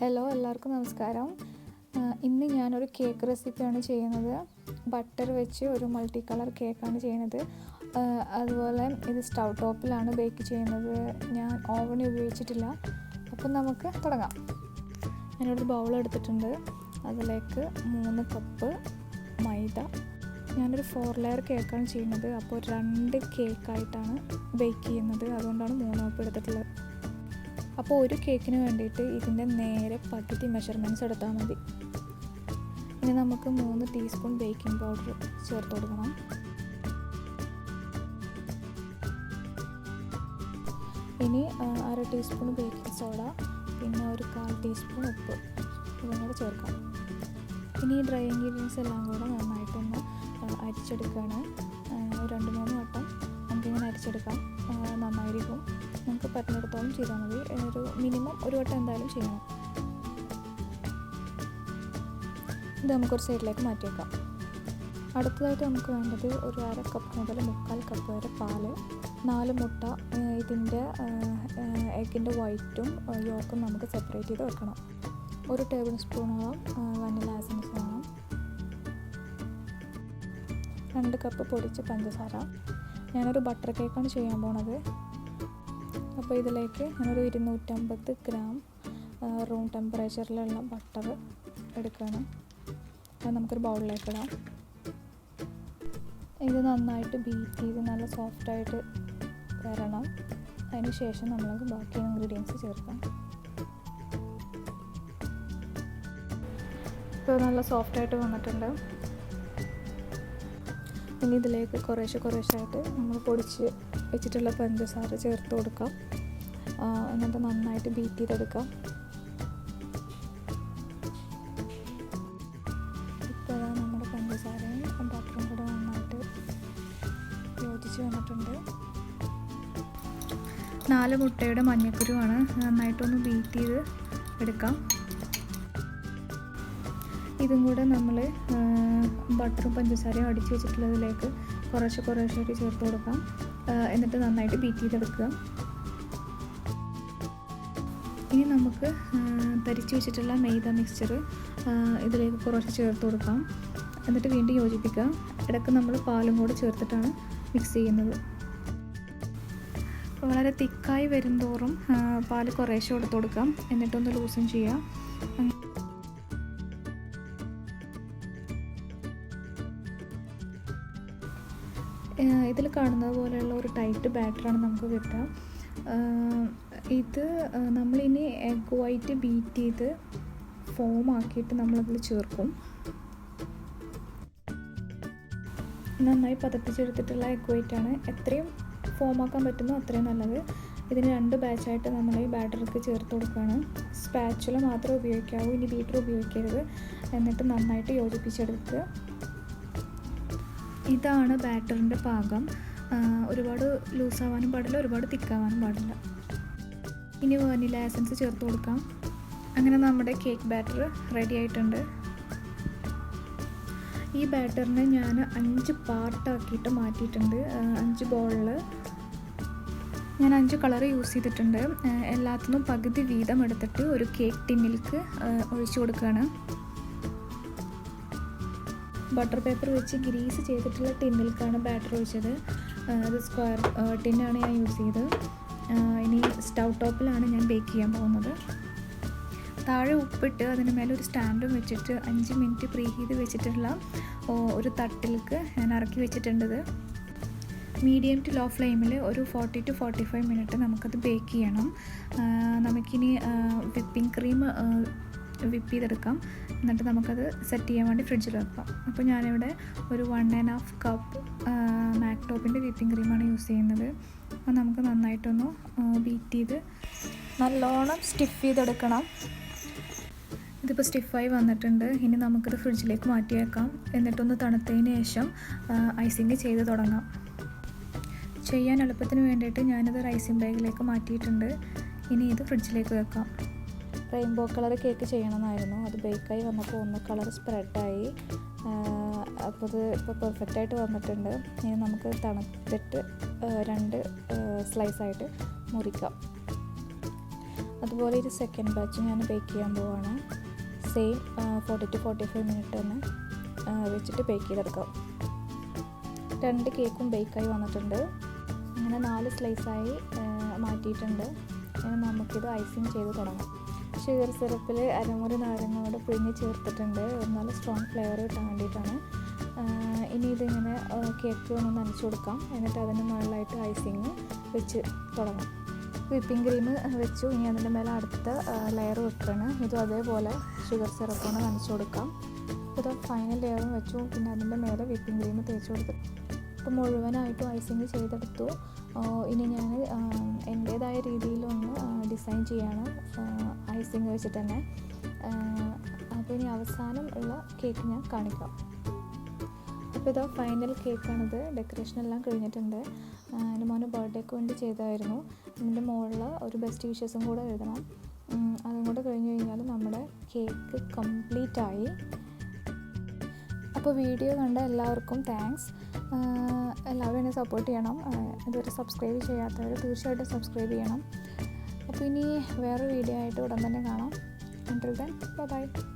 Hello, എല്ലാവർക്കും നമസ്കാരം. ഇന്ന് ഞാനൊരു കേക്ക് റെസിപ്പിയാണ് ചെയ്യുന്നത്. ബട്ടർ വെച്ച് ഒരു മൾട്ടി കളർ കേക്കാണ് ചെയ്യുന്നത്. അതുപോലെ ഇത് സ്റ്റൗ ടോപ്പിലാണ് ബേക്ക് ചെയ്യുന്നത്. ഞാൻ ഓവൻ ഉപയോഗിച്ചിട്ടില്ല. അപ്പം നമുക്ക് തുടങ്ങാം. ഞാനൊരു ബൗൾ എടുത്തിട്ടുണ്ട്. അതിലേക്ക് 3 കപ്പ് മൈദ. ഞാനൊരു 4 ലെയർ കേക്കാണ് ചെയ്യുന്നത്. അപ്പോൾ 2 കേക്കായിട്ടാണ് ബേക്ക് ചെയ്യുന്നത്. അതുകൊണ്ടാണ് 3 കപ്പ് എടുത്തിട്ടുള്ളത്. അപ്പോൾ ഒരു കേക്കിന് വേണ്ടിയിട്ട് ഇതിൻ്റെ നേരെ പകുതി മെഷർമെൻറ്റ്സ് എടുത്താൽ മതി. ഇനി നമുക്ക് 3 ടീസ്പൂൺ ബേക്കിംഗ് പൗഡർ ചേർത്ത് കൊടുക്കണം. ഇനി 1/2 ടീസ്പൂൺ ബേക്കിംഗ് സോഡ, പിന്നെ ഒരു 1/4 ടീസ്പൂൺ ഉപ്പ് ഇതും കൂടെ ചേർക്കാം. ഇനി ഈ ഡ്രൈ ഇൻഗ്രീഡിയൻസ് എല്ലാം കൂടെ നന്നായിട്ടൊന്ന് അരിച്ചെടുക്കുകയാണ്. 2-3 വട്ടം നമുക്കിങ്ങനെ അരിച്ചെടുക്കാം. നന്നായിരിക്കും. നമുക്ക് പറ്റുന്നിടത്തോളം ചെയ്താൽ മതി. മിനിമം ഒരു വട്ടം എന്തായാലും ചെയ്യണം. ഇത് നമുക്കൊരു സൈഡിലേക്ക് മാറ്റി വെക്കാം. അടുത്തതായിട്ട് നമുക്ക് വേണ്ടത് ഒരു 1/2 കപ്പ് മുതൽ 3/4 കപ്പ് വരെ പാല്, 4 മുട്ട. ഇതിൻ്റെ എഗ്ഗിൻ്റെ വൈറ്റും യോക്കും നമുക്ക് സെപ്പറേറ്റ് ചെയ്ത് വെക്കണം. 1 ടേബിൾ സ്പൂണോളം വനില എസൻസ് വേണം. 2 കപ്പ് പൊടിച്ച പഞ്ചസാര. ഞാനൊരു ബട്ടർ കേക്കാണ് ചെയ്യാൻ പോണത്. അപ്പോൾ ഇതിലേക്ക് ഞാനൊരു 250 ഗ്രാം റൂം ടെമ്പറേച്ചറിലുള്ള ബട്ടർ എടുക്കണം. അത് നമുക്കൊരു ബൗളിലേക്ക് ഇടാം. ഇത് നന്നായിട്ട് ബീറ്റ് ചെയ്ത് നല്ല സോഫ്റ്റായിട്ട് വരണം. അതിന് ശേഷം നമ്മൾക്ക് ബാക്കി ഇൻഗ്രീഡിയൻസ് ചേർക്കാം. ഇപ്പോൾ നല്ല സോഫ്റ്റായിട്ട് വന്നിട്ടുണ്ട്. ഇനി ഇതിലേക്ക് കുറേശ്ശായിട്ട് നമ്മൾ പൊടിച്ച് വെച്ചിട്ടുള്ള പഞ്ചസാര ചേർത്ത് കൊടുക്കാം. എന്നിട്ട് നന്നായിട്ട് ബീറ്റ് ചെയ്തെടുക്കാം. ഇപ്പോൾ നമ്മുടെ പഞ്ചസാരയും ബട്ടറും കൂടെ നന്നായിട്ട് യോജിച്ച് വന്നിട്ടുണ്ട്. 4 മുട്ടയുടെ മഞ്ഞക്കുരുവാണ്. നന്നായിട്ടൊന്ന് ബീറ്റ് ചെയ്ത് എടുക്കാം. ഇതും കൂടെ നമ്മൾ ബട്ടറും പഞ്ചസാരയും അടിച്ച് വെച്ചിട്ടുള്ളതിലേക്ക് കുറേശ്ശായിട്ട് ചേർത്ത് കൊടുക്കാം. എന്നിട്ട് നന്നായിട്ട് ബീറ്റ് ചെയ്തെടുക്കുക. ഇനി നമുക്ക് തരിച്ച് വെച്ചിട്ടുള്ള മൈദ മിക്സ്ചർ ഇതിലേക്ക് കുറച്ച് ചേർത്ത് കൊടുക്കാം. എന്നിട്ട് വീണ്ടും യോജിപ്പിക്കുക. ഇടയ്ക്ക് നമ്മൾ പാലും കൂടെ ചേർത്തിട്ടാണ് മിക്സ് ചെയ്യുന്നത്. വളരെ തിക്കായി വരുംതോറും പാൽ കുറേശ്ശെ കൊടുത്ത് കൊടുക്കാം. എന്നിട്ടൊന്ന് ലൂസും ചെയ്യാം. ഇതിൽ കാണുന്നത് പോലെയുള്ള ഒരു ടൈറ്റ് ബാറ്ററാണ് നമുക്ക് കിട്ടുക. ഇത് നമ്മളിനി എഗ് വൈറ്റ് ബീറ്റ് ചെയ്ത് ഫോം ആക്കിയിട്ട് നമ്മളതിൽ ചേർക്കും. നന്നായി പതപ്പിച്ചെടുത്തിട്ടുള്ള എഗ് വൈറ്റാണ്. എത്രയും ഫോം ആക്കാൻ പറ്റുന്നോ അത്രയും നല്ലത്. ഇതിന് 2 ബാച്ചായിട്ട് നമ്മൾ ഈ ബാറ്റർക്ക് ചേർത്ത് കൊടുക്കുകയാണ്. സ്പാച്ചുല മാത്രമേ ഉപയോഗിക്കാവൂ. ഇനി ബീറ്റർ ഉപയോഗിക്കരുത്. എന്നിട്ട് നന്നായിട്ട് യോജിപ്പിച്ചെടുക്കുക. ഇതാണ് ബാറ്ററിൻ്റെ പാകം. ഒരുപാട് ലൂസാവാനും പാടില്ല, ഒരുപാട് തിക്കാവാനും പാടില്ല. ഇനി വനില എസൻസ് ചേർത്ത് കൊടുക്കാം. അങ്ങനെ നമ്മുടെ കേക്ക് ബാറ്റർ റെഡി ആയിട്ടുണ്ട്. ഈ ബാറ്ററിനെ ഞാൻ 5 പാർട്ടാക്കിയിട്ട് മാറ്റിയിട്ടുണ്ട്. 5 ബൗളിൽ ഞാൻ 5 കളർ യൂസ് ചെയ്തിട്ടുണ്ട്. എല്ലാത്തിനും പകുതി വീതം എടുത്തിട്ട് ഒരു കേക്ക് ടിന്നിലേക്ക് ഒഴിച്ചു കൊടുക്കുകയാണ്. ബട്ടർ പേപ്പർ വെച്ച് ഗ്രീസ് ചെയ്തിട്ടുള്ള ടിന്നിലേക്കാണ് ബാറ്റർ ഒഴിച്ചത്. അത് സ്ക്വയർ ടിന്നാണ് ഞാൻ യൂസ് ചെയ്തത്. ഇനി സ്റ്റൗ ടോപ്പിലാണ് ഞാൻ ബേക്ക് ചെയ്യാൻ പോകുന്നത്. താഴെ ഉപ്പിട്ട് അതിന് മേലെ ഒരു സ്റ്റാൻഡും വെച്ചിട്ട് 5 മിനിറ്റ് പ്രീ ഹീറ്റ് വെച്ചിട്ടുള്ള ഒരു തട്ടിലേക്ക് ഞാൻ ഇറക്കി വെച്ചിട്ടുണ്ടത്. മീഡിയം ടു ലോ ഫ്ലെയിമിൽ ഒരു 40 to 45 മിനിറ്റ് നമുക്കത് ബേക്ക് ചെയ്യണം. നമുക്കിനി വിപ്പിംഗ് ക്രീം വിപ്പ് ചെയ്തെടുക്കാം. എന്നിട്ട് നമുക്കത് സെറ്റ് ചെയ്യാൻ വേണ്ടി ഫ്രിഡ്ജിൽ വെക്കാം. അപ്പോൾ ഞാനിവിടെ ഒരു 1.5 കപ്പ് മാക്ടോപ്പിൻ്റെ വിപ്പിംഗ് ക്രീമാണ് യൂസ് ചെയ്യുന്നത്. അപ്പോൾ നമുക്ക് നന്നായിട്ടൊന്ന് ബീറ്റ് ചെയ്ത് നല്ലോണം സ്റ്റിഫ് ചെയ്തെടുക്കണം. ഇതിപ്പോൾ സ്റ്റിഫായി വന്നിട്ടുണ്ട്. ഇനി നമുക്കിത് ഫ്രിഡ്ജിലേക്ക് മാറ്റി വെക്കാം. എന്നിട്ടൊന്ന് തണുത്തതിന് ശേഷം ഐസിങ് ചെയ്ത് തുടങ്ങാം. ചെയ്യാൻ എളുപ്പത്തിന് വേണ്ടിയിട്ട് ഞാനിത് റൈസിങ് ബാഗിലേക്ക് മാറ്റിയിട്ടുണ്ട്. ഇനി ഇത് ഫ്രിഡ്ജിലേക്ക് വെക്കാം. റെയിൻബോ കളർ കേക്ക് ചെയ്യണമെന്നായിരുന്നു. അത് ബേക്കായി വന്നപ്പോൾ ഒന്ന് കളർ സ്പ്രെഡായി. അപ്പോൾ അത് ഇപ്പോൾ പെർഫെക്റ്റായിട്ട് വന്നിട്ടുണ്ട്. ഇനി നമുക്ക് തണുത്തിട്ട് 2 സ്ലൈസായിട്ട് മുറിക്കാം. അതുപോലെ ഒരു സെക്കൻഡ് ബാച്ച് ഞാൻ ബേക്ക് ചെയ്യാൻ പോവുകയാണ്. സെയിം 40 to 45 മിനിറ്റ് തന്നെ വെച്ചിട്ട് ബേക്ക് ചെയ്തെടുക്കാം. 2 കേക്കും ബേക്കായി വന്നിട്ടുണ്ട്. അങ്ങനെ 4 സ്ലൈസായി മാറ്റിയിട്ടുണ്ട്. ഇനി നമുക്കിത് ഐസിങ് ചെയ്ത് തുടങ്ങാം. ഷുഗർ സിറപ്പിൽ അരമുറി നാരങ്ങ കൂടെ പിഴിഞ്ഞ് ചേർത്തിട്ടുണ്ട്. നല്ല സ്ട്രോങ് ഫ്ലേവർ കിട്ടാൻ വേണ്ടിയിട്ടാണ്. ഇനി ഇതിങ്ങനെ കേക്ക് ഒന്ന് നനച്ച് കൊടുക്കാം. എന്നിട്ട് അതിന് മുകളിലായിട്ട് ഐസിങ് വെച്ച് തുടങ്ങാം. വിപ്പിംഗ് ക്രീം വെച്ചു. ഇനി അതിൻ്റെ മേലെ അടുത്ത ലെയർ വെക്കുകയാണ്. ഇതും അതേപോലെ ഷുഗർ സിറപ്പൊന്ന് നനച്ച് കൊടുക്കാം. ഇത് ഫൈനൽ ലെയറും വെച്ചു. പിന്നെ അതിൻ്റെ മേലെ വിപ്പിംഗ് ക്രീം തേച്ച് കൊടുത്തു. അപ്പോൾ മുഴുവനായിട്ടും ഐസിങ് ചെയ്തെടുത്തു. ഇനി ഞാൻ എൻ്റേതായ രീതിയിലൊന്ന് ഡിസൈൻ ചെയ്യാണ് ഐസിങ് വെച്ചിട്ട് തന്നെ. അപ്പോൾ ഇനി അവസാനം ഉള്ള കേക്ക് ഞാൻ കാണിക്കാം. അപ്പോൾ ഇതാ ഫൈനൽ കേക്കാണിത്. ഡെക്കറേഷനെല്ലാം കഴിഞ്ഞിട്ടുണ്ട്. എൻ്റെ മോന് ബർത്ത്ഡേക്ക് വേണ്ടി ചെയ്തതായിരുന്നു. ഇതിൻ്റെ മുകളിൽ ഒരു ബെസ്റ്റ് വിഷസും കൂടെ എഴുതണം. അതും കൂടെ കഴിഞ്ഞ് കഴിഞ്ഞാൽ നമ്മുടെ കേക്ക് കംപ്ലീറ്റ് ആയി. അപ്പോൾ വീഡിയോ കണ്ട എല്ലാവർക്കും താങ്ക്സ്. എല്ലാവരും എന്നെ സപ്പോർട്ട് ചെയ്യണം. ഇതുവരെ സബ്സ്ക്രൈബ് ചെയ്യാത്തവർ തീർച്ചയായിട്ടും സബ്സ്ക്രൈബ് ചെയ്യണം. അപ്പോൾ ഇനി വേറെ വീഡിയോ ആയിട്ട് ഉടൻ തന്നെ കാണാം. Until then, bye bye.